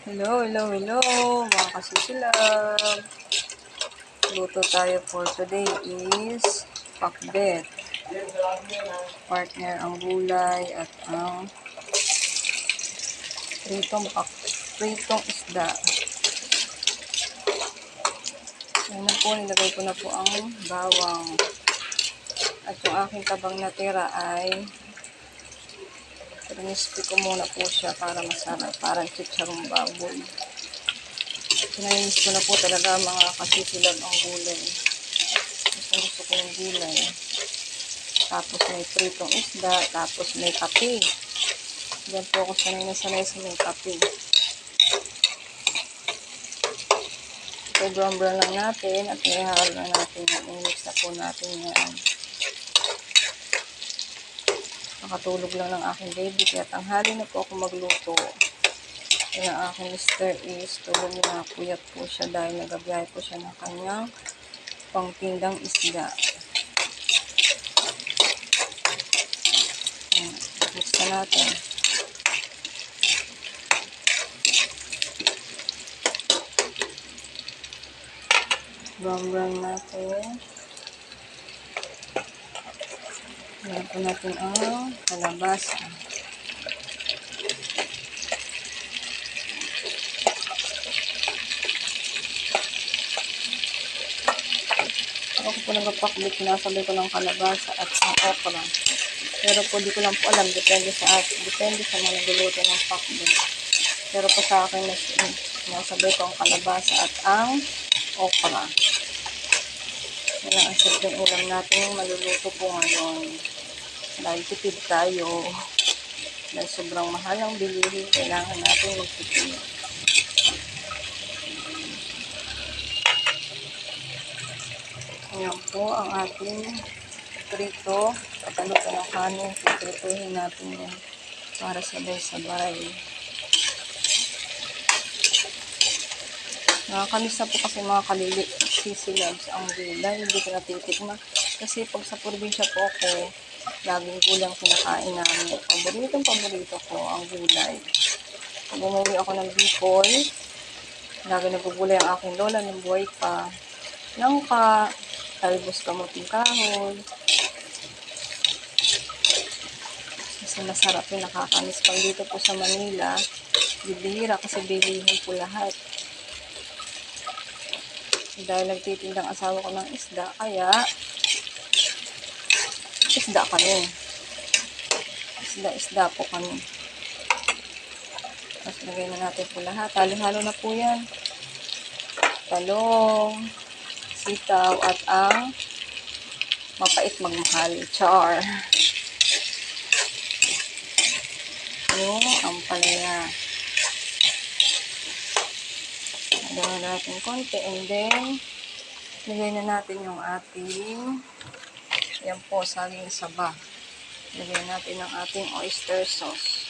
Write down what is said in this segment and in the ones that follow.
Hello, mga kasisilab. Luto tayo for today is pakbet. Partner ang gulay at ang pritong isda. Ayan na po, nilagay ko na po ang bawang. At yung aking tabang natira ay rinispi ko muna po siya para masarap. Parang chicharong baboy. Pinainis ko na po talaga mga kasisilab ang gulay. Gusto ko yung gulay. Tapos may pritong isda. Tapos may kape. Diyan po ako sanay sa may kape. So, brown lang natin at ihahalo na natin yan. I-mix na po natin yan. Nakatulog lang ng aking baby. Kaya tanghali na po ako magluto. Kaya ang aking mister is tulog na. Puyat po siya dahil nagabiyahe po siya ng kanyang pangtindang isda. Mix na natin. Brown natin. Ayan po natin ang kalabasa. Ako po nagpapakbit na sabay ko ng kalabasa at ang okra. Pero po di ko lang po alam, depende sa mga nagluluto ng pakbit. Pero po sa akin, nasabay ko ang kalabasa at ang okra. Yan ang simpleng ulam natin yung maluluto po ngayon. Dahil tipid tayo. Dahil sobrang mahal ang bilihin, kailangan natin magtipid. Ayan po ang ating prito. Kapalo po ng kanin, piprituhin natin yan para sabay-sabay. Nakakamis na po kasi mga sisilabs ang gulay. Hindi ko natitikman. Kasi pag sa probinsya po ako, laging gulang kinakain namin. Paborito ko ang gulay. Pag umuwi ako ng Bicol, lagi nagugulay ang aking lola ng buhay pa. Langka, talbos kamuting kahoy. Kasi masarap yun, nakakamis. Pag dito po sa Manila, bibihira kasi bilihin po lahat. Dahil nagtitindang asawa ko ng isda, kaya isda kami. Isda po kami. Tapos lagay na natin po lahat. Halo-halo na po yan. Talong, sitaw, at ang mapait magmahal. Char. Yung ampalaya. Halo natin konti. And then, lagay na natin yung ating yan po, saging saba. Lagay natin ang ating oyster sauce.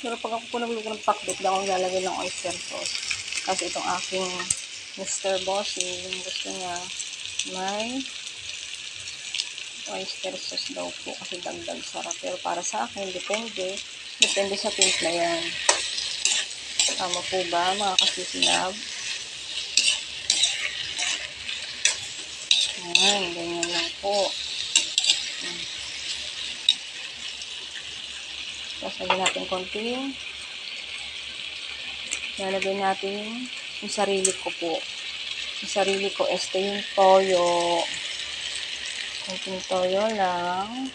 Pero pag ako po nagluto ng pakbet, daw akong lalagay ng oyster sauce. Kasi itong aking Mr. Bossy, gusto niya may oyster sauce daw po kasi dagdag sarap. Pero para sa akin, depende sa timpla yan. Tama po ba mga kasisilab? Ayan, ganyan lang po. Tapos lagyan natin konting. Lalagay natin yung sarili ko po. Yung sarili ko, yung toyo. Konting toyo lang.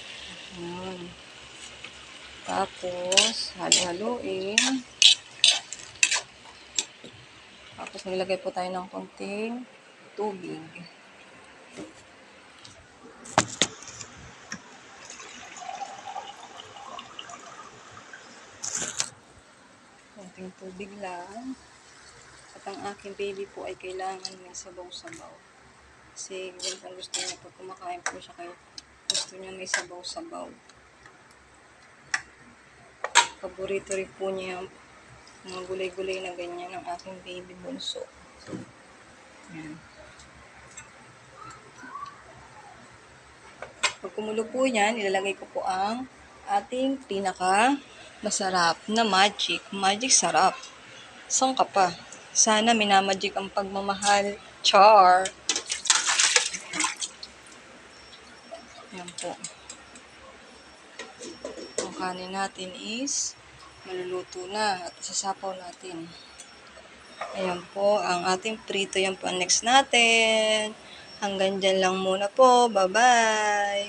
Tapos, halo-haluin. Tapos, nilagay po tayo ng konting tubig. Konting tubig lang. At ang aking baby po ay kailangan may sabaw-sabaw. Kasi ganyan ang gusto niya pag kumakain po siya, kayo gusto niya may sabaw-sabaw. Paborito rin po niya yung mga gulay-gulay na ganyan ng aking baby bunso. Yan. Pag kumulo po yan, ilalagay ko po ang ating pinaka masarap na magic. Magic sarap. Saan ka pa? Sana minamagic ang pagmamahal. Char! Yan po. Ang kanin natin is maluluto na at sasapaw natin. Ayan po, ang ating prito. Yan po ang next natin. Hanggang dyan lang muna po. Bye-bye!